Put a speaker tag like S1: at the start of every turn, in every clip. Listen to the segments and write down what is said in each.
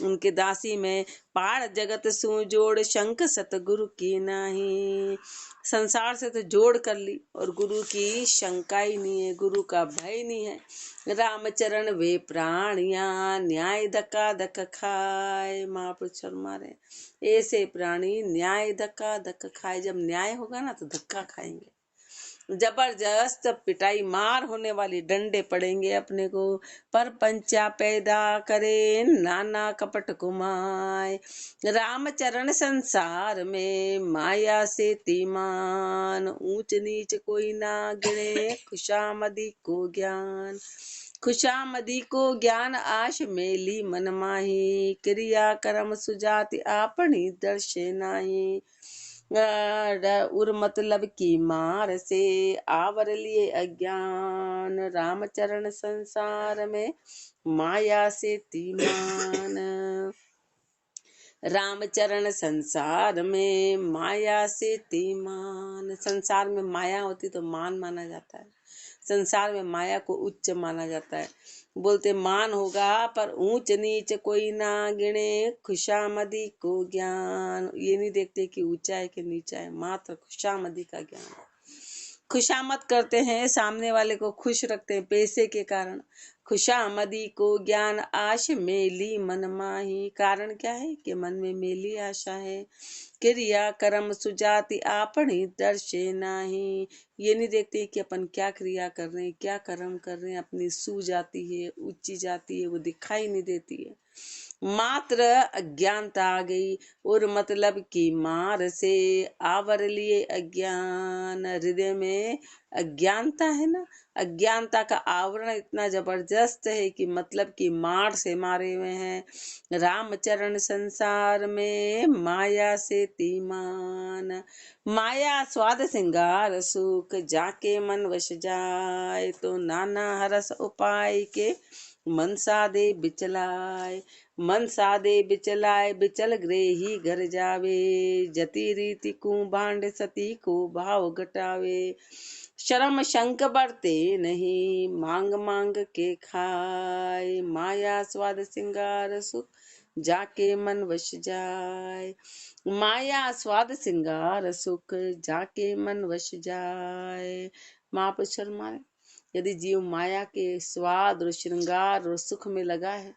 S1: उनके दासी में पार जगत सु जोड़ शंख सतगुरु की नाही। संसार से तो जोड़ कर ली और गुरु की शंका ही नहीं है, गुरु का भय नहीं है। रामचरण वे प्राणिया न्याय धक्का धक खाए। महापुरुष शर्मा रहे ऐसे प्राणी न्याय धक्का धक खाए। जब न्याय होगा ना तो धक्का खाएंगे, जबरदस्त पिटाई मार होने वाली, डंडे पड़ेंगे अपने को। पर पंचा पैदा करे नाना कपट कुमाय। रामचरण संसार में माया से तीमान। ऊंच नीच कोई ना गिने खुशामदी को ज्ञान। खुशामदी को ज्ञान आश मेली मन माही। क्रिया कर्म सुजाति आपनी दर्शे नाही। उर मतलब की मार से आवर लिए अज्ञान। रामचरण संसार में माया से तीमान। रामचरण संसार में माया से तीमान। संसार में माया होती तो मान माना जाता है, संसार में माया को उच्च माना जाता है। बोलते मान होगा पर ऊंच नीच कोई ना गिने खुशामदी को ज्ञान। ये नहीं देखते कि ऊंचा है कि नीचा है, मात्र खुशामदी का ज्ञान। खुशामद करते हैं, सामने वाले को खुश रखते हैं पैसे के कारण। खुशामदी को ज्ञान आश मेली मन माही। कारण क्या है कि मन में मेली आशा है। क्रिया कर्म सुजाति आपनी दर्शे नाही। ये नहीं देखते कि अपन क्या क्रिया कर रहे हैं, क्या कर्म कर रहे हैं, अपनी सू जाती है, ऊंची जाती है, वो दिखाई नहीं देती है। मात्र अज्ञानता आ गई और मतलब की मार से आवर लिए अज्ञान। हृदय में अज्ञानता है ना, अज्ञानता का आवरण इतना जबरदस्त है कि मतलब की मार से मारे हुए हैं। रामचरण संसार में माया से तीमान। माया स्वाद सिंगार सुख जाके मन वश जाए। तो नाना हरस उपाय के मन सादे बिचलाए। मन सादे बिचलाए बिचल गृही घर जावे। जति रीति को भांड सती को भाव घटावे। शर्म शंक बरते नहीं मांग मांग के खाए। माया स्वाद सिंगार सुख जाके मन वश जाए। माया स्वाद सिंगार सुख जाके मन वश जाए। महापुरुष शर्मा, यदि जीव माया के स्वाद और श्रृंगार और सुख में लगा है,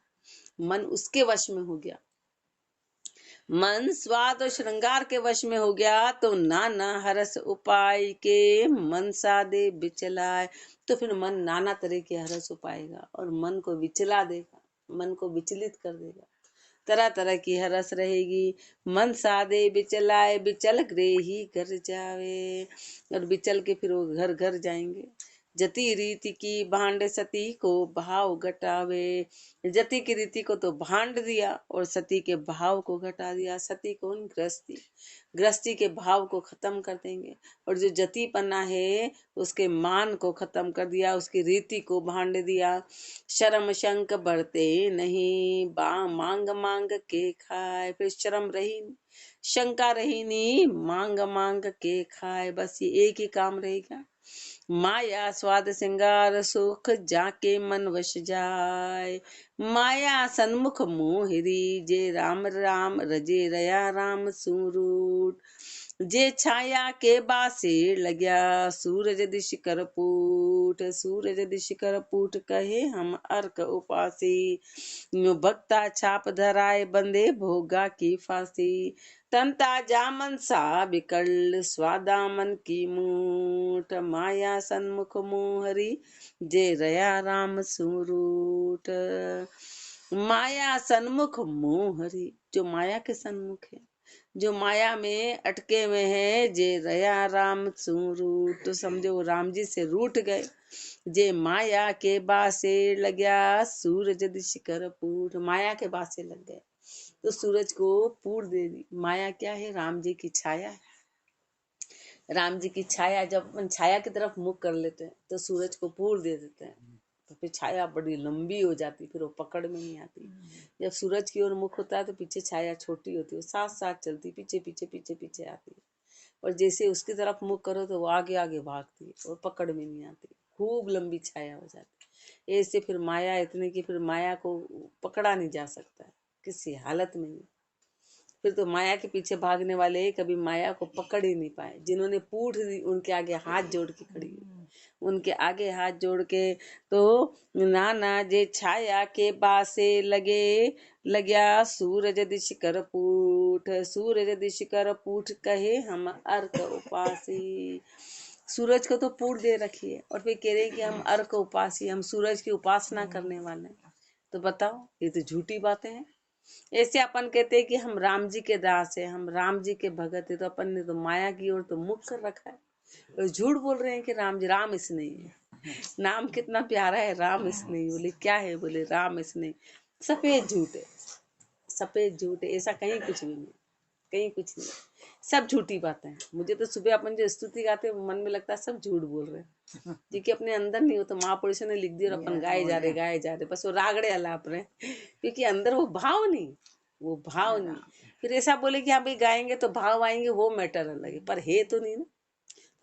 S1: मन उसके वश में हो गया, मन स्वाद और श्रृंगार के वश में हो गया, तो नाना हरस उपाय के मन सादे बिचलाए। तो फिर मन नाना तरह के हरस उपाएगा और मन को विचला देगा, मन को विचलित कर देगा। तरह तरह की हरस रहेगी। मन सादे बिचलाए बिचल गृही घर जावे। और बिचल के फिर वो घर घर जाएंगे। जति रीति की भांड सती को भाव घटावे। जति की रीति को तो भांड दिया और सती के भाव को घटा दिया। सती कौन? गृहस्थी। गृहस्थी के भाव को खत्म कर देंगे। और जो जति पन्ना है उसके मान को खत्म कर दिया, उसकी रीति को भांड दिया। शर्म शंक बढ़ते नहीं मांग मांग के खाए। फिर शर्म रही, शंका रही नहीं, मांग मांग के खाए। बस ये एक ही काम रहेगा। माया स्वाद सिंगार सुख जाके मन वश जाए। माया सन्मुख मोहिरी जे राम राम रजे रया राम सुरूट। जे छाया के बासे लग्या सूरज दिश कर पूट। सूरज दिश कर पूट कहे हम अर्क उपासी। भक्ता छाप धराए बंदे भोगा की फांसी। तंता जामन सा बिकल स्वादामन की मूठ। माया सन्मुख मोहरी जे रया राम सुरूट। माया सन्मुख मोहरी, जो माया के सन्मुख है, जो माया में अटके हुए हैं, जे रया राम सुरूट। तो समझो वो राम जी से रूठ गए। जे माया के बासे लग्या सूरज दिश कर पूर। माया के बासे लग गए तो सूरज को पूर दे दी। माया क्या है? राम जी की छाया है। राम जी की छाया, जब अपन छाया की तरफ मुख कर लेते हैं तो सूरज को पूर दे देते हैं, तो फिर छाया बड़ी लंबी हो जाती, फिर वो पकड़ में नहीं आती। जब सूरज की ओर मुख होता है तो पीछे छाया छोटी होती है, साथ साथ चलती, पीछे पीछे पीछे पीछे आती है। और जैसे उसकी तरफ मुख करो तो वो आगे आगे भागती है और पकड़ में नहीं आती, खूब लंबी छाया हो जाती है। ऐसे फिर माया इतने की फिर माया को पकड़ा नहीं जा सकता है, किसी हालत में नहीं। फिर तो माया के पीछे भागने वाले कभी माया को पकड़ ही नहीं पाए। जिन्होंने पूछ दी उनके आगे हाथ जोड़ के खड़ी हुई, उनके आगे हाथ जोड़ के तो नाना जे छाया के बासे लग्या सूरज दिश कर पूठ, सूरज दिश कर पूठ कहे हम अर्क उपासी। सूरज को तो पूठ दे रखी है और फिर कह रहे कि हम अर्क उपासी, हम सूरज की उपासना करने वाले हैं। तो बताओ, ये तो झूठी बातें हैं। ऐसे अपन कहते हैं कि हम राम जी के दास है, हम राम जी के भगत है, तो अपन ने तो माया की ओर तो मुख कर रखा है और झूठ बोल रहे हैं कि राम जी। राम इस नहीं है, नाम कितना प्यारा है, राम इस नहीं। बोले क्या है? बोले राम इस नहीं। सफेद झूठ है, सफेद झूठ है, ऐसा कहीं कुछ भी नहीं, कहीं कुछ नहीं, सब झूठी बातें हैं। मुझे तो सुबह अपन जो स्तुति गाते हैं मन में लगता है सब झूठ बोल रहे हैं, क्योंकि अपने अंदर नहीं हो। तो महापुरुषों ने लिख दिया और अपन गाए जा रहे, बस वो रागड़े अलाप रहे, क्योंकि अंदर वो भाव नहीं, वो भाव नहीं। फिर ऐसा बोले कि हाँ भाई गाएंगे तो भाव आएंगे, वो मैटर अलग है, पर है तो नहीं ना।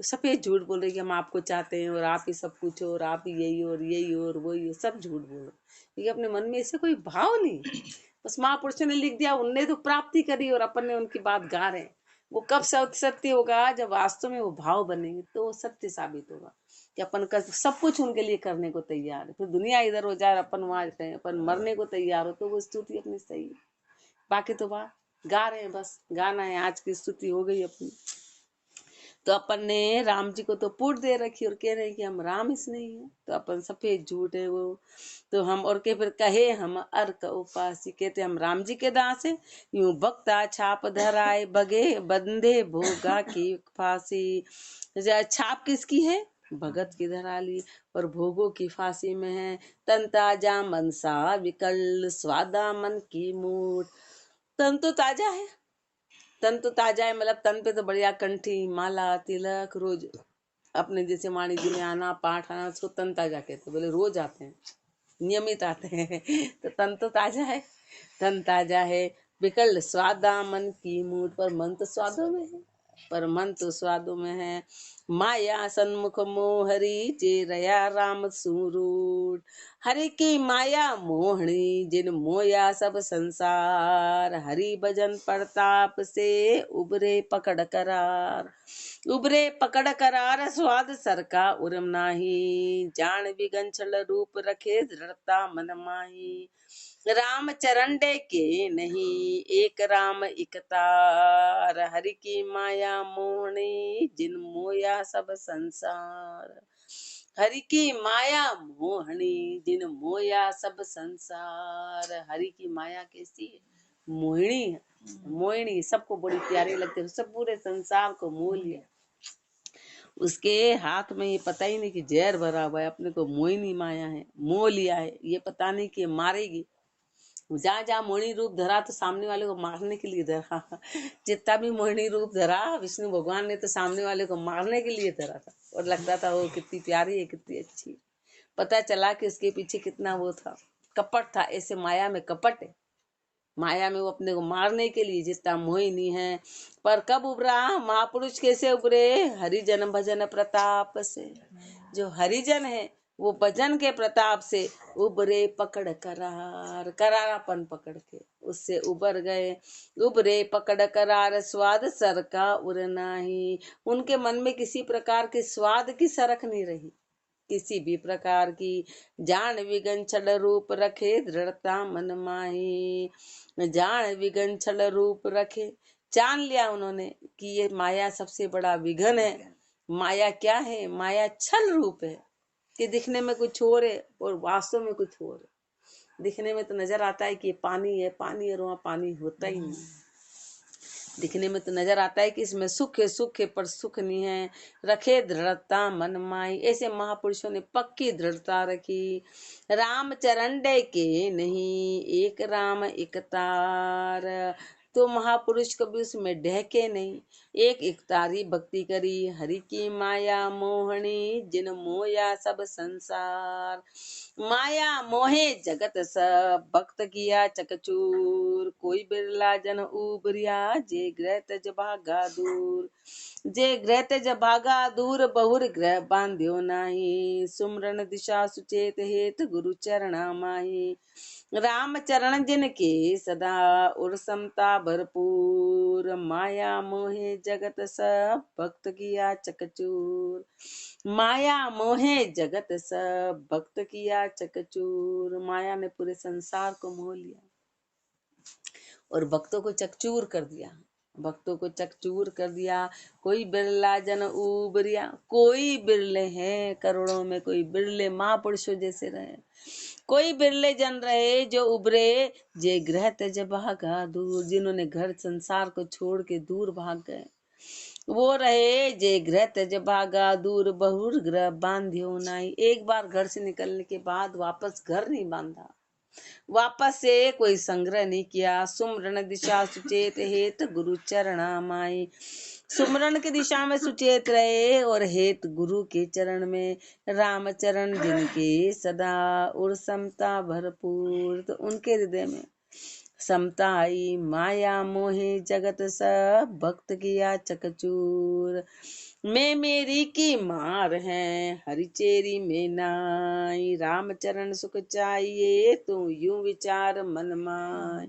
S1: तो सफेद झूठ बोल रहे कि हम आपको चाहते हैं और आप ही सब कुछ हो और आप ही यही हो और यही हो और वही हो, सब झूठ बोल रहे, क्योंकि अपने मन में ऐसे कोई भाव नहीं। बस महापुरुषों ने लिख दिया, उनने तो प्राप्ति करी और अपन ने उनकी बात गा रहे हैं। वो कब सत्य होगा? जब वास्तव में वो भाव बनेंगे तो वो सत्य साबित होगा कि अपन का सब कुछ उनके लिए करने को तैयार है। फिर दुनिया इधर हो जाए, अपन वहां रहे, अपन मरने को तैयार हो, तो वो स्तुति अपनी सही है। बाकी तो वाह गा रहे हैं, बस गाना है। आज की स्तुति हो गई अपनी। तो अपन ने राम जी को तो पूछ दे रखी और कह रहे हैं कि हम राम इस नहीं है, तो अपन सफेद झूठ है वो। तो हम और के फिर कहे हम अर्क उपासी, कहते हम राम जी के दास है। यूं भक्ता छाप धराए बगे बंधे भोगा की फांसी। छाप किसकी है? भगत की धरा ली और भोगों की फांसी में है। तन ताजा मनसा विकल स्वादा मन की मूठ। तन तो ताजा है, तन तो ताजा है, मतलब तन पे तो बढ़िया कंठी माला तिलक रोज अपने जैसे माणी जी में आना पाठ आना, उसको तन ताजा कहते। बोले रोज आते हैं, नियमित आते हैं तो तन तो ताजा है, तन ताजा है। विकल स्वादा मन की मूठ, पर मन तो स्वादों में है, पर मन तो स्वादों में है। माया सन्मुख मोहरी जे रया राम सुरूठ। हरि की माया मोहनी जिन मोया सब संसार। हरि भजन प्रताप से उबरे पकड़ करार। उबरे पकड़ करार स्वाद सर का उरम नाही। जान विगन छल रूप रखे दृढ़ता मन माही। राम चरण डे के नहीं एक राम एक तार। हरि की माया मोहनी जिन मोया सब संसार। हरि की माया मोहनी जिन मोया सब संसार। हरि की माया कैसी है? मोहिनी है, मोहिनी सबको बड़ी प्यारी लगती है, सब पूरे संसार को मोह लिया। उसके हाथ में ये पता ही नहीं कि जहर भरा हुआ है, अपने को मोहिनी माया है, मोह लिया है, ये पता नहीं कि मारेगी। जहाँ जहाँ मोहिनी रूप धरा तो सामने वाले को मारने के लिए धरा। जितना भी मोहिनी रूप धरा विष्णु भगवान ने तो सामने वाले को मारने के लिए धरा था, और लगता था वो कितनी प्यारी है, कितनी अच्छी। पता चला कि उसके पीछे कितना वो था, कपट था। ऐसे माया में कपट है, माया में वो अपने को मारने के लिए जितना मोहिनी है। पर कब उभरा महापुरुष? कैसे उभरे? हरिजन भजन प्रताप से। जो हरिजन है वो भजन के प्रताप से उबरे पकड़ करार, करारापन पकड़ के उससे उबर गए। उबरे पकड़ करार स्वाद सर का उड़ना ही। उनके मन में किसी प्रकार के स्वाद की सरक नहीं रही, किसी भी प्रकार की। जान विगन छल रूप रखे दृढ़ता मन माही। जान विगन छल रूप रखे, जान लिया उन्होंने कि ये माया सबसे बड़ा विघन है। माया क्या है? माया छल रूप है कि दिखने में कुछ और है और वास्तव में कुछ और है। दिखने में तो नजर आता है कि ये पानी है, पानी है, और वहाँ पानी होता ही नहीं। दिखने में तो नजर आता है कि इसमें सुख है पर सुख नहीं है। रखे दृढ़ता मन माई, ऐसे महापुरुषों ने पक्की दृढ़ता रखी। राम चरण डे के नहीं एक राम एक तार। तो महापुरुष कभी उसमें ढहके नहीं, एक इकतारी भक्ति करी। हरि की माया मोहनी जिन मोया सब संसार। माया मोहे जगत सब भक्त किया चकचूर। कोई बिरला जन उबरिया जे ग्रह तज भागा दूर। जे ग्रह त्यज भागा दूर बहुर ग्रह बांध्यो नाही। सुमरन दिशा सुचेत हेत गुरु चरणा माही। राम चरण जिनके सदा और समता भरपूर। माया मोहे जगत सब भक्त किया चकचूर। माया मोहे जगत सब भक्त किया चकचूर। माया ने पूरे संसार को मोह लिया और भक्तों को चकचूर कर दिया। भक्तों को चकचूर कर दिया। कोई बिरला जन उबरिया, कोई बिरले हैं करोड़ों में, कोई बिरले महापुरुषों जैसे रहे, कोई बिरले जन रहे जो उबरे। जे ग्रह त्यज भागा दूर, जिन्होंने घर संसार को छोड़ के दूर भाग गए, वो रहे। जे ग्रह त्यज भागा दूर बहुर ग्रह बांध्यो नाई। एक बार घर से निकलने के बाद वापस घर नहीं बांधा, वापस से कोई संग्रह नहीं किया। सुमरन दिशा सुचेत हेत गुरु चरणा माई। सुमरन की दिशा में सुचेत रहे और हेत गुरु के चरण में। राम चरण जिनके सदा और समता भरपूर, तो उनके हृदय में समता आई। माया मोहे जगत सब भक्त किया चकचूर। मैं मेरी की मार है हरिचेरी में नाई। राम चरण सुख चाहिए तू यूं विचार मन माय।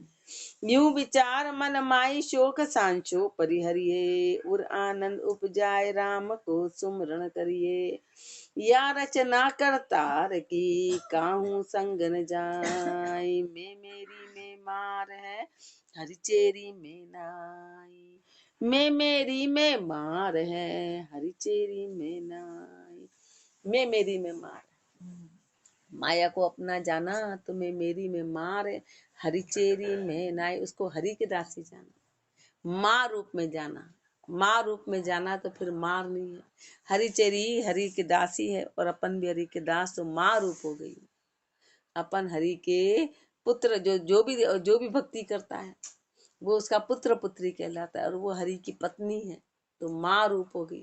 S1: यूं विचार मन माई शोक सांचो परिहरिये। और आनंद उपजाए राम को सुमरण करिए। या रचना करतार की काहू संग न जाई। मैं मेरी में मार है हरिचेरी में नाई। मैं मेरी में मार है हरिचेरी में नाई। मैं मेरी में मार, माया को अपना जाना तो मैं मेरी में मार है हरिचेरी में नाई। उसको हरि के दासी जाना, माँ रूप में जाना। माँ रूप में जाना तो फिर मार नहीं है। हरिचेरी हरि के दासी है और अपन भी हरि के दास, तो माँ रूप हो गई। अपन हरि के पुत्र, जो भी भक्ति करता है वो उसका पुत्र पुत्री कहलाता है, और वो हरि की पत्नी है तो माँ रूप हो गई।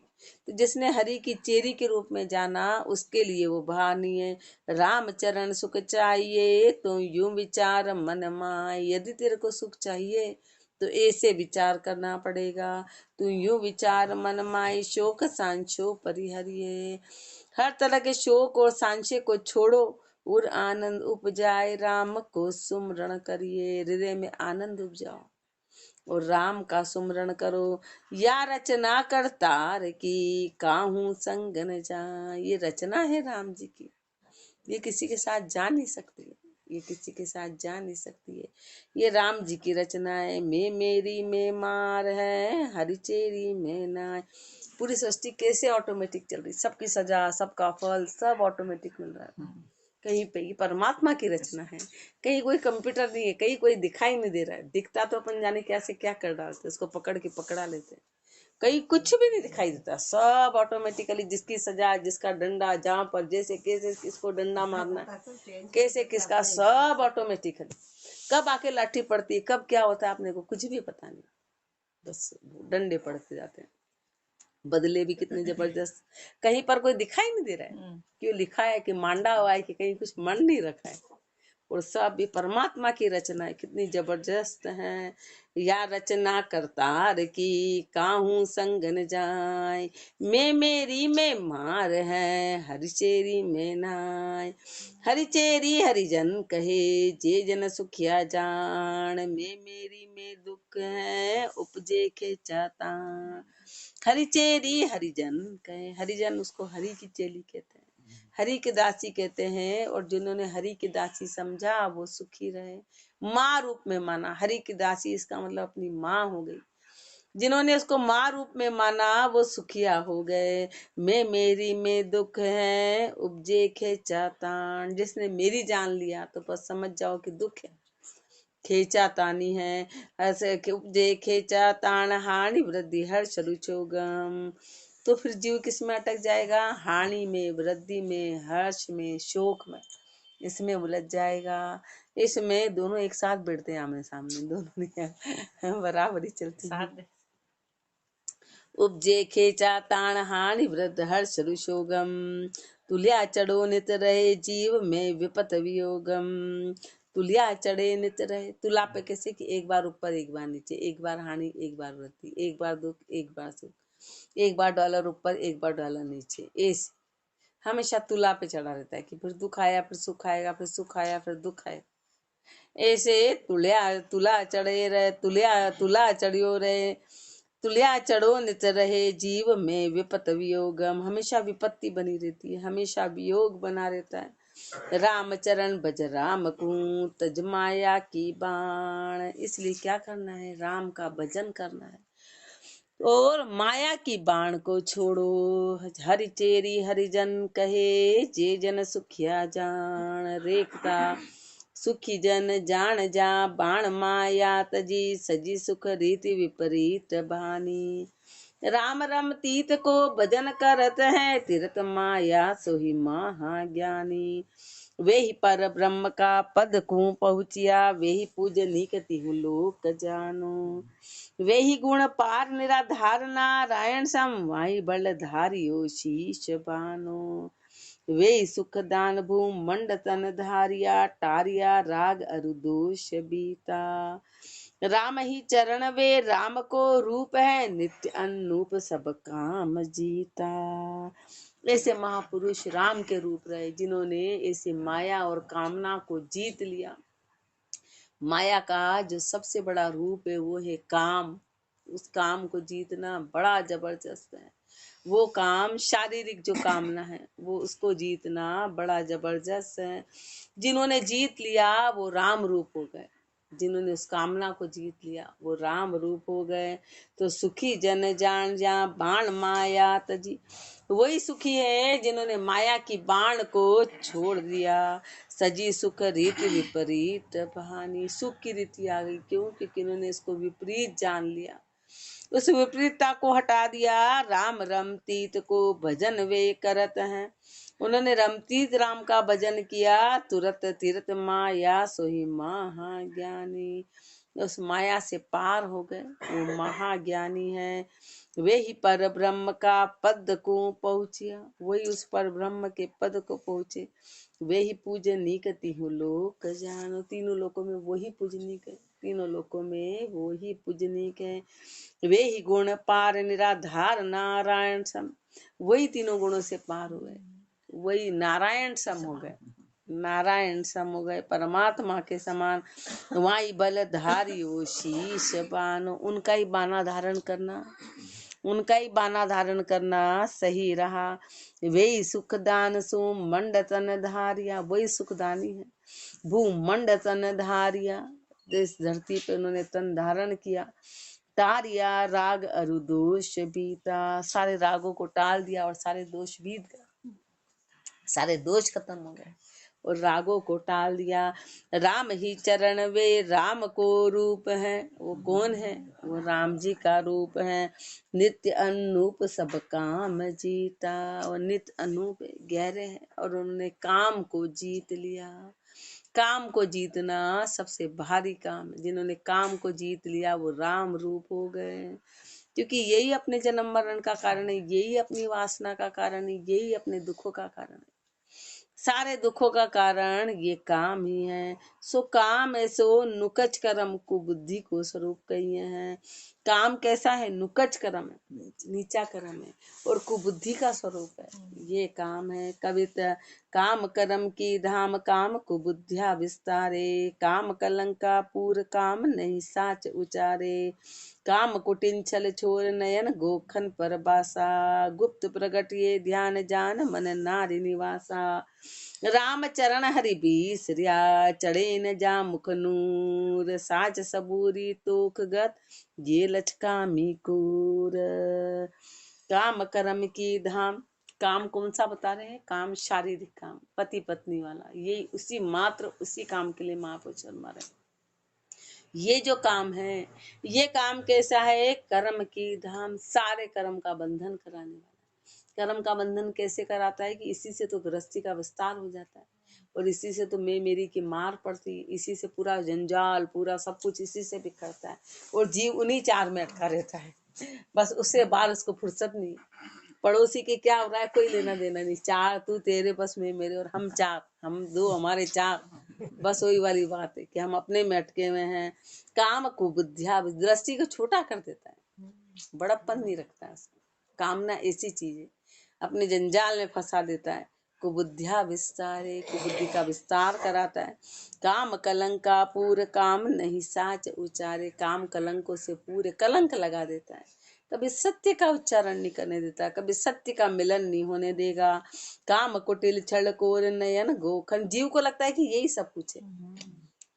S1: तो जिसने हरि की चेरी के रूप में जाना उसके लिए वो भानी है। राम चरण सुख चाहिए तो यूं विचार मन माय। यदि तेरे को सुख चाहिए तो ऐसे विचार करना पड़ेगा। तू यूं विचार मन माय शोक सांचो परिहरिये। हर तरह के शोक और सांचे को छोड़ो और आनंद उपजाए राम को सुमरण करिए। हृदय में आनंद उपजाओ और राम का सुमरण करो। या रचना करतार की काहू संग न जा। ये रचना है राम जी की, ये किसी के साथ जा नहीं सकती है, ये किसी के साथ जा नहीं सकती है। ये राम जी की रचना है। मैं मेरी में मार है हरिचेरी में नाय। पूरी सृष्टि कैसे ऑटोमेटिक चल रही, सबकी सजा सबका फल सब ऑटोमेटिक मिल रहा है। कहीं पे ये परमात्मा की रचना है, कहीं कोई कंप्यूटर नहीं है, कहीं कोई दिखाई नहीं दे रहा है। दिखता तो अपन जाने कैसे क्या कर डालते, उसको पकड़ के पकड़ा लेते हैं। कहीं कुछ भी नहीं दिखाई देता, सब ऑटोमेटिकली जिसकी सजा जिसका डंडा, जहाँ पर जैसे कैसे किसको डंडा मारना है, कैसे किसका, सब ऑटोमेटिकली। कब आके लाठी पड़ती है, कब क्या होता है अपने को कुछ भी पता नहीं, बस डंडे पड़ते जाते हैं। बदले भी कितने जबरदस्त, कहीं पर कोई दिखाई नहीं दे रहा है। क्यों लिखा है कि मांडा हुआ है, कि कहीं कुछ मन नहीं रखा है। और सब भी परमात्मा की रचना है, कितनी जबरदस्त है। या रचना करतार की काहू संग न जाए। मैं मेरी में मार है हरिचेरी में नाय। हरिचेरी हरिजन कहे जे जन सुखिया जान। मैं मेरी में दुख है उपजे के चाता। हरिचेरी हरिजन कहे, हरिजन उसको हरि की चेली कहते हैं, हरि के दासी कहते हैं। और जिन्होंने हरि की दासी समझा वो सुखी रहे। माँ रूप में माना, हरि की दासी इसका मतलब अपनी माँ हो गई। जिन्होंने उसको माँ रूप में माना वो सुखिया हो गए। मैं मेरी में दुख है उपजे खेचातान। जिसने मेरी जान लिया तो बस समझ जाओ कि दुख है, खेचा तानी है। ऐसे उपजे खेचा तान हानि वृद्धि हर्ष रुचोगम। तो फिर जीव किस में अटक जाएगा, हानि में, वृद्धि में, हर्ष में, शोक में, इसमें उलझ जाएगा। इसमें दोनों एक साथ बैठते हैं आमने सामने, दोनों बराबरी चलती है। उपजे खेचा ताण हानि वृद्ध हर्ष रुषोगम। तुलिया चढ़ो नित रहे जीव में विपत वियोगम। तुलिया चढ़े नित रहे, तुला पे कैसे कि एक बार ऊपर एक बार नीचे, एक बार हानि एक बार वृद्धि, एक बार दुख एक बार सुख, एक बार डॉलर ऊपर, एक बार डॉलर नीचे, ऐसे हमेशा तुला पे चढ़ा रहता है कि फिर दुख आया, फिर सुख आएगा, फिर सुख आया, फिर दुख आएगा। ऐसे तुला चढ़े रहे, तुला चढ़ियो रहे, तुलिया चढ़ो नित रहे, जीव में विपत वियोगम, हमेशा विपत्ति बनी रहती है, हमेशा वियोग बना रहता है। राम चरण भज राम को तज माया की बाण, इसलिए क्या करना है, राम का भजन करना है और माया की बाण को छोड़ो। हरि चेरी हरिजन कहे, जे जन सुखिया जान, रेखता सुखी जन जान जा, बाण माया तजी, सजी सुख रीति विपरीत बानी। राम रम तीत को भजन करत है, तीरथ माया सोही महाज्ञानी। वे ही पर ब्रह्म का पद को पहुँचिया, वे ही पूजनीक तिहु लोक जानो। वे ही गुण पार निराधार, नारायण सम वाई बलधारियो शीश बानो। वे सुख दान भूम मंड तन धारिया, टारिया राग अरुदोष बीता। राम ही चरण वे राम को रूप है, नित्य अनूप सब काम जीता। ऐसे महापुरुष राम के रूप रहे, जिन्होंने ऐसे माया और कामना को जीत लिया। माया का जो सबसे बड़ा रूप है वो है काम। उस काम को जीतना बड़ा जबरदस्त है। वो काम शारीरिक जो कामना है वो उसको जीतना बड़ा जबरदस्त है। जिन्होंने जीत लिया वो राम रूप हो गए, जिन्होंने उस कामना को जीत लिया वो राम रूप हो गए। तो सुखी जन जान जा, बाण माया तजी, वही सुखी है जिन्होंने माया की बाण को छोड़ दिया। सजी सुख रीति विपरीत बहानी, सुख की रीति आ गई, क्यों? क्योंकि इन्होंने इसको विपरीत जान लिया, उस विपरीतता को हटा दिया। राम रमतीत को भजन वे करत हैं, उन्होंने रमतीत राम का भजन किया। तुरत तीरथ माया सोही महाज्ञानी, उस माया से पार हो गए, वो महाज्ञानी है। वे ही पर ब्रह्म का पद को पहुँचिया, वही उस पर ब्रह्म के पद को पहुँचे। वे ही पूजनीक तिहु लोक जानो, तीनों लोकों में वही पूजनीक है, तीनों लोकों में वो ही पूजनीक है। वे ही गुण पार निराधार, नारायण सम, वही तीनों गुणों से पार हो गए, वही नारायण सम हो गए, नारायण सम हो गए, परमात्मा के समान। वाई बल धारी ओ शीश बानो, उनका ही बाना धारण करना, उनका ही बाना धारण करना सही रहा। वे सुखदान सो मंड तन धारिया, वही सुखदानी है, भू मंड तन धारिया, इस धरती पे उन्होंने तन धारण किया। तारिया राग अरुदोष बीता, सारे रागों को टाल दिया और सारे दोष बीत गए, सारे दोष खत्म हो गए और रागों को टाल दिया। राम ही चरण वे राम को रूप है, वो कौन है? वो राम जी का रूप है। नित्य अनूप सब काम जीता, और नित्य अनूप गहरे हैं और उन्होंने काम को जीत लिया। काम को जीतना सबसे भारी काम है, जिन्होंने काम को जीत लिया वो राम रूप हो गए। क्योंकि यही अपने जन्म मरण का कारण है, यही अपनी वासना का कारण है, यही अपने दुखों का कारण है, सारे दुखों का कारण ये काम ही है। सो काम ऐसो नुकच करम कुबुद्धि को स्वरूप कहिए हैं। काम कैसा है? नुकच करम है, नीचा करम है और कुबुद्धि का स्वरूप है, ये काम है। कविता काम करम की धाम, काम कुबुद्धिया विस्तारे, काम कलंका पूर काम नहीं साच उचारे। काम कुटिन छल छोर नयन गोखन पर बासा, गुप्त प्रगट ये ध्यान जान मन नारी निवासा। राम चरण हरि बीसरिया, चढ़े न जा मुख नूर, साच सबूरी तोख गत ये लचकामी कूर। काम कर्म की धाम, काम कौन सा बता रहे हैं? काम शारीरिक काम, पति पत्नी वाला, ये उसी मात्र उसी काम के लिए महापुरुष जन्म रहे। ये जो काम है, ये काम कैसा है? कर्म की धाम, सारे कर्म का बंधन कराने वाला। कर्म का बंधन कैसे कराता है? कि इसी से तो गृहस्थी का विस्तार हो जाता है और इसी से तो मैं मेरी की मार पड़ती, इसी से पूरा जंजाल, पूरा सब कुछ इसी से बिखरता है और जीव उन्हीं चार में अटका रहता है, बस उससे बाहर उसको फुर्सत नहीं। पड़ोसी के क्या हो रहा है कोई लेना देना नहीं, चार तू तेरे बस में मेरे और हम चार, हम दो हमारे चार, बस वही वाली बात है कि हम अपने में अटके हुए हैं। काम को बुद्धिया, दृष्टि को छोटा कर देता है, बड़प्पन नहीं रखता है उसको। कामना ऐसी चीज है, अपने जंजाल में फंसा देता है। कुबुद्धिया विस्तारे, कुबुद्धि का विस्तार कराता है। काम कलंका पूर काम नहीं साच उचारे, काम कलंकों से पूरे कलंक लगा देता है। कभी सत्य का उच्चारण नहीं करने देता, कभी सत्य का मिलन नहीं होने देगा। काम कुटिल छल कोर नयन गोखन, जीव को लगता है कि यही सब कुछ है।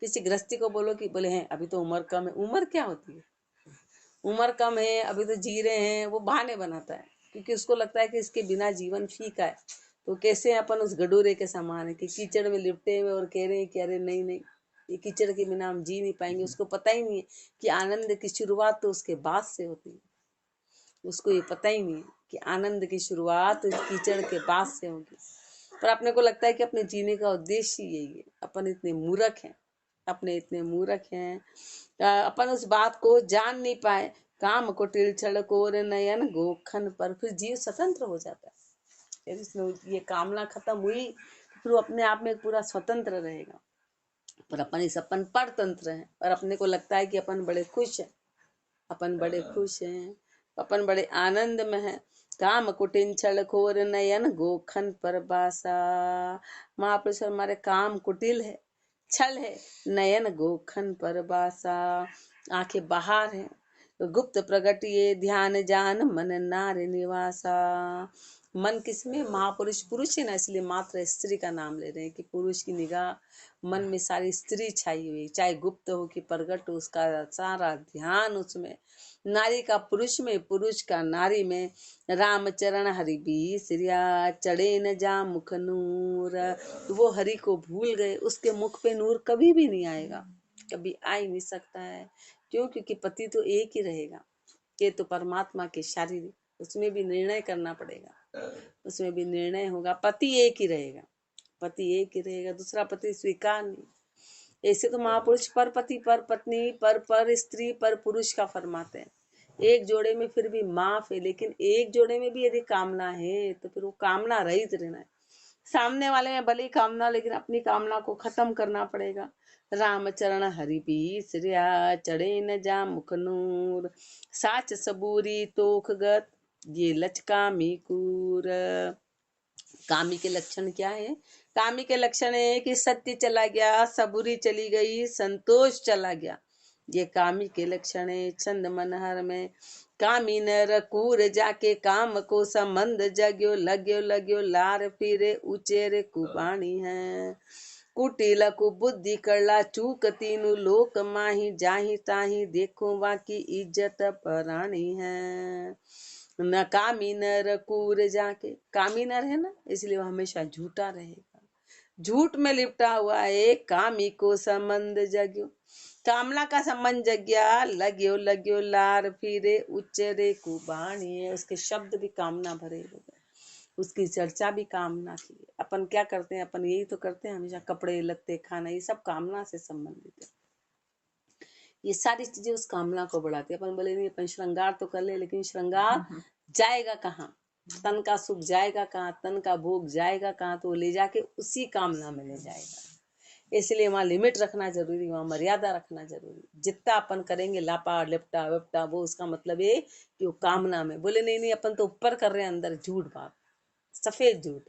S1: किसी गृहस्थी को बोलो कि बोले हैं अभी तो उम्र कम है, उम्र क्या होती है, उम्र कम है अभी तो जी रहे हैं, वो बहाने बनाता है, क्योंकि उसको लगता है कि इसके बिना जीवन फीका है। तो कैसे अपन उस गडूरे के समान है कि कीचड़ में लिपटे हुए और कह रहे हैं कि अरे नहीं नहीं, ये कीचड़ के बिना हम जी नहीं पाएंगे। उसको पता ही नहीं है कि आनंद की शुरुआत तो उसके बाद से होती है। उसको ये पता ही नहीं है कि आनंद की शुरुआत कीचड़ के बाद से होगी। पर अपने को लगता है कि अपने जीने का उद्देश्य यही है। अपन इतने मूर्ख हैं, अपने इतने मूर्ख हैं, अपन उस बात को जान नहीं पाए। काम कुटिल छल कोर नयन गोखन पर, फिर जीव स्वतंत्र हो जाता है। यदि इसमें ये कामना खत्म हुई तो फिर वो अपने आप में पूरा स्वतंत्र रहेगा। पर अपन परतंत्र हैं और अपने को लगता है कि अपन बड़े खुश हैं, अपन बड़े खुश हैं, अपन बड़े आनंद में हैं। काम कुटिन छल खोर नयन गोखन पर बासा, महापुरुष हमारे काम कुटिल है, छल है, नयन गोखन पर बासा, आंखें बाहर हैं। तो गुप्त प्रगट ये ध्यान जान मन नारी निवासा, मन किसमें, महापुरुष पुरुष है ना, इसलिए मात्र स्त्री का नाम ले रहे हैं कि पुरुष की निगाह मन में सारी स्त्री छाई हुई, चाहे गुप्त हो कि प्रगट हो, उसका सारा ध्यान उसमें। नारी का पुरुष में, पुरुष का नारी में। रामचरण हरि भी श्रिया चढ़े न जा मुख नूर, तो वो हरि को भूल गए, उसके मुख पे नूर कभी भी नहीं आएगा, कभी आ ही नहीं सकता है। क्यों? क्योंकि पति तो एक ही रहेगा, ये तो परमात्मा के शारीरिक, उसमें भी निर्णय करना पड़ेगा, उसमें भी निर्णय होगा। पति एक ही रहेगा, पति एक ही रहेगा, दूसरा पति स्वीकार नहीं। ऐसे तो महापुरुष पर पति, पर पत्नी, पर स्त्री, पर पुरुष का फरमाते हैं। एक जोड़े में फिर भी माफ है, लेकिन एक जोड़े में भी यदि कामना है तो फिर वो कामना रहित रहना है। सामने वाले में भले ही कामना, लेकिन अपनी कामना को खत्म करना पड़ेगा। रामचरण हरि भी श्रिया चढ़े न जा मुख नूर, साच सबूरी तोखगत ये लचकामी कूर। कामी के लक्षण क्या है? कामी के लक्षण है कि सत्य चला गया, सबूरी चली गई, संतोष चला गया, ये कामी के लक्षण है। छंद मनहर में कामी नर कूर जाके काम को संबंध जग्यो लाग्यो लाग्यो लार फिरे उचेरे कुबाणी है। कुटिल कुबुद्धि करला चूक तीनू लोक माही, जाही ताही देखो बाकी इज्जत परानी है। न कामी नर कूर जाके, कामी नर है ना, इसलिए वो हमेशा झूठा रहेगा, झूठ में लिपटा हुआ है। कामी को संबंध जग्यो, कामना का संबंध जग्या, लग्यो लग्यो लार फिरे उच्चरे कुबाणी है, उसके शब्द भी कामना भरे हो गए, उसकी चर्चा भी कामना की। अपन क्या करते हैं, अपन यही तो करते हैं हमेशा, कपड़े लत्ते खाना ये सब कामना से संबंधित है। ये सारी चीजें उस कामना को बढ़ाती है। अपन बोले नहीं अपन श्रृंगार तो कर ले, लेकिन श्रृंगार जाएगा कहाँ, तन का सुख जाएगा कहाँ, तन का भोग जाएगा कहाँ, तो ले जाके उसी कामना में ले जाएगा। इसलिए वहाँ लिमिट रखना जरूरी, वहाँ मर्यादा रखना जरूरी। जितना अपन करेंगे लापा लिपटा विपटा, वो उसका मतलब है कि वो कामना में। बोले नहीं नहीं अपन तो ऊपर कर रहे हैं, अंदर झूठ बात, सफेद झूठ,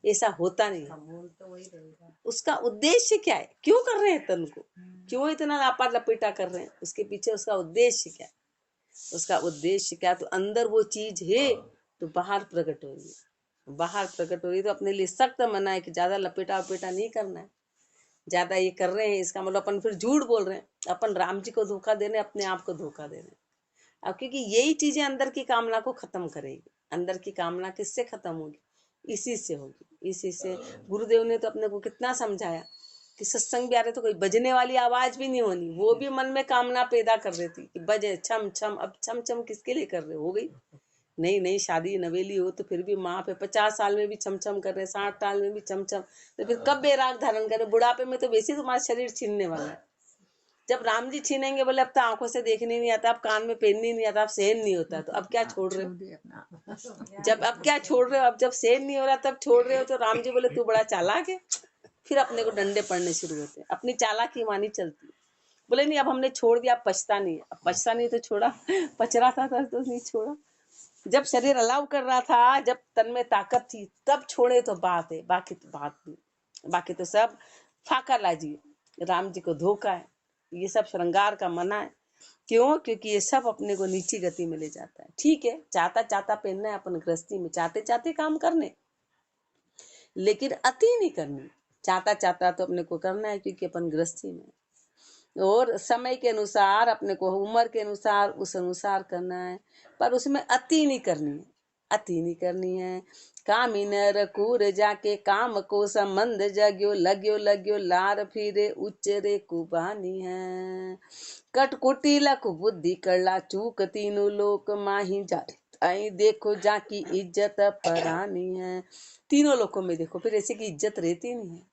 S1: ऐसा होता नहीं है। तो वही रहेगा। उसका उद्देश्य क्या है, क्यों कर रहे हैं तन को, क्यों इतना लापा लपेटा कर रहे हैं, उसके पीछे उसका उद्देश्य क्या है, उसका उद्देश्य क्या। तो अंदर वो चीज है तो बाहर प्रकट हो रही है, बाहर प्रकट हो रही है। तो अपने लिए सख्त मना है कि ज्यादा लपेटा वपेटा नहीं करना है। ज्यादा ये कर रहे हैं इसका मतलब अपन फिर झूठ बोल रहे हैं, अपन राम जी को धोखा दे रहे हैं, अपने आप को धोखा दे रहे हैं। अब क्योंकि यही चीजें अंदर की कामना को खत्म करेगी। अंदर की कामना किससे खत्म होगी? इसी से होगी, इसी से। गुरुदेव ने तो अपने को कितना समझाया कि सत्संग भी आ रहे तो कोई बजने वाली आवाज भी नहीं होनी, वो भी मन में कामना पैदा कर देती कि बजे छम छम। अब छम छम किसके लिए कर रहे हो गई? नहीं नहीं, शादी नवेली हो तो फिर भी माँ पे 50 साल में भी छम छम कर रहे, 60 साल में भी छम छम, तो फिर कब बेराग धारण करे? बुढ़ापे में तो वैसे तुम्हारा शरीर छीनने वाला है। जब राम जी छीनेंगे, बोले अब तो आंखों से देखने नहीं आता, अब कान में पहनने नहीं आता, अब सहन नहीं होता, तो अब क्या छोड़ रहे हो? जब अब क्या छोड़ रहे हो? अब जब सहन नहीं हो रहा तब छोड़ रहे हो। तो राम जी बोले तू बड़ा चालाक है। फिर अपने को डंडे पड़ने शुरू होते हैं, अपनी चालाकी मानी चलती है। बोले नहीं अब हमने छोड़ दिया, अब पछता नहीं है। अब पछता नहीं तो छोड़ा, पच रहा था तो नहीं छोड़ा। जब शरीर अलाउ कर रहा था, जब तन में ताकत थी, तब छोड़े तो बात है, बाकी तो बात नहीं, बाकी तो सब फाका लाजी। राम जी को धोखा है, ये सब श्रृंगार का मना है। क्यों? क्योंकि ये सब अपने को नीची गति में ले जाता है। ठीक है, चाहता चाहता पहनना है अपन गृहस्थी में, चाहते चाहते काम करने, लेकिन अति नहीं करनी। चाहता चाहता तो अपने को करना है, क्योंकि अपन गृहस्थी में, और समय के अनुसार अपने को उम्र के अनुसार उस अनुसार करना है, पर उसमें अति नहीं करनी है, अति नहीं करनी है। कामी नर कूर जाके काम को संबंध जग्यो, लाग्यो लाग्यो लार फिरे उच्चरे कुबानी है। कटकुटी लख बुद्धि करला चूक तीनों लोक माही जा, आई देखो जाकी इज्जत परानी है। तीनों लोकों में देखो, फिर ऐसे की इज्जत रहती नहीं है,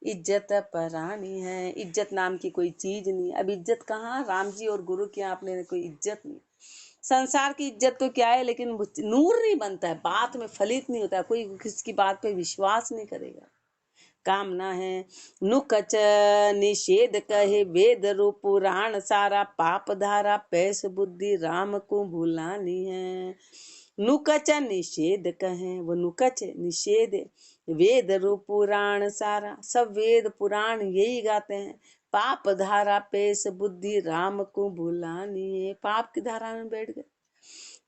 S1: इज्जत परानी है। इज्जत नाम की कोई चीज नहीं। अब इज्जत कहाँ? राम जी और गुरु की आपने कोई इज्जत नहीं। संसार की इज्जत तो क्या है, लेकिन नूर नहीं बनता है, बात में फलित नहीं होता है, कोई किसकी बात पे विश्वास नहीं करेगा। कामना है नुकच निषेध कहे वेद रूप पुराण सारा, पाप धारा पैस बुद्धि राम को भुलानी है। नुकच निषेध कहे, वो नुकच निषेध वेद रूप पुराण सारा, सब वेद पुराण यही गाते हैं। पाप धारा पेश बुद्धि राम को भुलानी है। पाप की धारा में बैठ गए,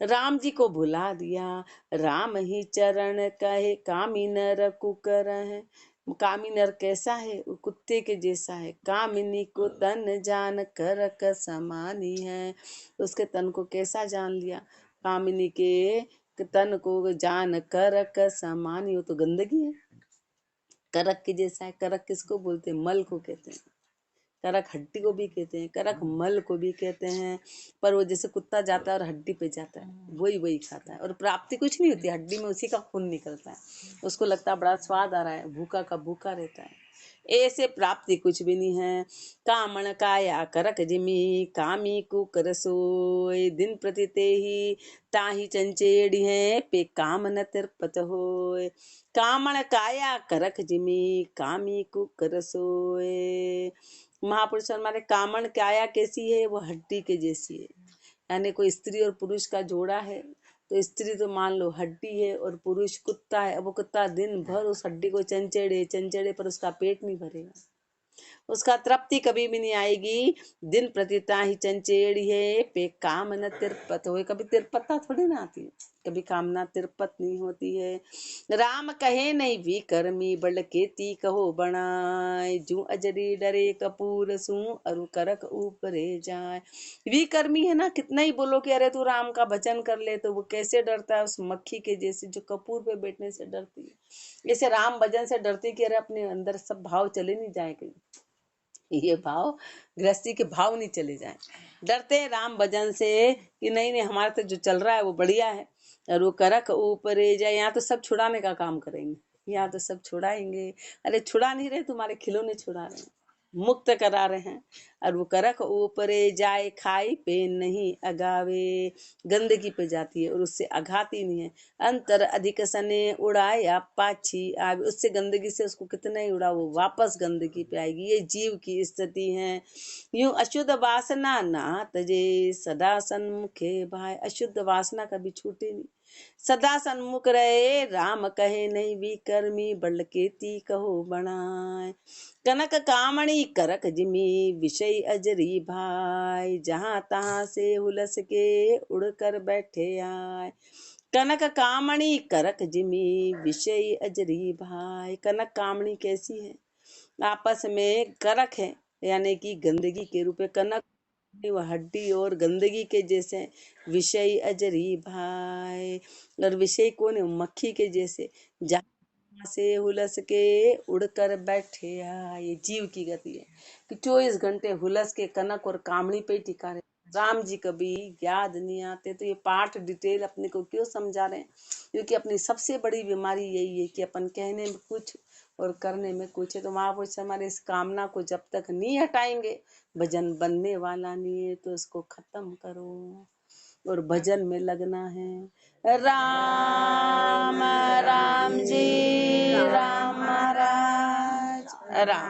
S1: राम जी को भुला दिया। राम ही चरण कहे कामी नर कुकर है। कामी नर कैसा है? वो कुत्ते के जैसा है। कामिनी को तन जान करक समानी है। उसके तन को कैसा जान लिया? कामिनी के तन को जान करक समानी, हो तो गंदगी है, करक के जैसा है। करक किसको बोलते हैं? मल को कहते हैं। करक हड्डी को भी कहते हैं, करक मल को भी कहते हैं। पर वो जैसे कुत्ता जाता है और हड्डी पे जाता है, वही वही खाता है, और प्राप्ति कुछ नहीं होती, हड्डी में उसी का खून निकलता है, उसको लगता है बड़ा स्वाद आ रहा है, भूखा का भूखा रहता है। ऐसे प्राप्ति कुछ भी नहीं है। कामण काया करक जिमी, कामी कुकर सोय, दिन प्रति ते ही ताही चंचेड़ी है, पे काम न तिरपत होय। कामण काया करक जिमी, कामी कुकर सोय। महापुरुष हमारे कामण काया कैसी है? वो हड्डी के जैसी है। यानी कोई स्त्री और पुरुष का जोड़ा है, तो स्त्री तो मान लो हड्डी है और पुरुष कुत्ता है। अब वो कुत्ता दिन भर उस हड्डी को चंचेड़े चंचेड़े, पर उसका पेट नहीं भरेगा, उसका तृप्ति कभी भी नहीं आएगी। दिन प्रतिता ही चंचेड़ी है, पे काम न तिरपत हो। कभी तिरपता थोड़ी ना आती है, कभी कामना तिरपत नहीं होती है। राम कहे नहीं विकर्मी, बल केती कहो बनाए, जू अजरी डरे कपूर सू अरु करक ऊपरे जाए। विकर्मी है ना, कितना ही बोलो कि अरे तू राम का भजन कर ले, तो वो कैसे डरता है? उस मक्खी के जैसे जो कपूर पे बैठने से डरती है, ऐसे राम भजन से डरती कि अरे अपने अंदर सब भाव चले नहीं जाए कहीं, ये भाव गृहस्थी के भाव नहीं चले जाए। डरते हैं राम भजन से कि नहीं नहीं हमारा तो जो चल रहा है वो बढ़िया है, और वो करक ऊपरे जाए। यहाँ तो सब छुड़ाने का काम करेंगे, यहाँ तो सब छुड़ाएंगे। अरे छुड़ा नहीं रहे, तुम्हारे खिलौने छुड़ा रहे हैं, मुक्त करा रहे हैं। और वो करक ऊपरे जाए, खाई पे नहीं अगावे, गंदगी पे जाती है और उससे अघाती नहीं है। अंतर अधिक सने उड़ाया पाछी आवे, उससे गंदगी से उसको कितना ही उड़ा, वो वापस गंदगी पे आएगी। ये जीव की स्थिति है। यूं अशुद्ध वासना ना तजे, सदा सन्मुखे भाई। अशुद्ध वासना कभी छूटे नहीं, सदा सन्मुख रहे। राम कहे नहीं विकर्मी, बल केती कहो बनाए। कनक कामणी करक जिमी, विषय अजरी भाई, जहां तहां से हुलस के उड़कर बैठे आए। कनक कामणी करक जिमी, विषय अजरी भाई। कनक कामणी कैसी है? आपस में करक है, यानी कि गंदगी के रूप में। कनक वो हड्डी और गंदगी के जैसे। विषय अजरी भाई, और विषय कौन है? मक्खी के जैसे, जहाँ से हुलस के उड़कर बैठे। ये जीव की गति है कि 24 घंटे हुलस के कनक और कामड़ी पे टिका रहे। राम जी कभी याद नहीं आते। तो ये पाठ डिटेल अपने को क्यों समझा रहे हैं? क्योंकि अपनी सबसे बड़ी बीमारी यही है कि अपन कहने में कुछ और करने में कुछ है। तो महापुरुष हमारे इस कामना को जब तक नहीं हटाएंगे, भजन बनने वाला नहीं है। तो इसको खत्म करो और भजन में लगना है। राम राम जी राम महाराज राम।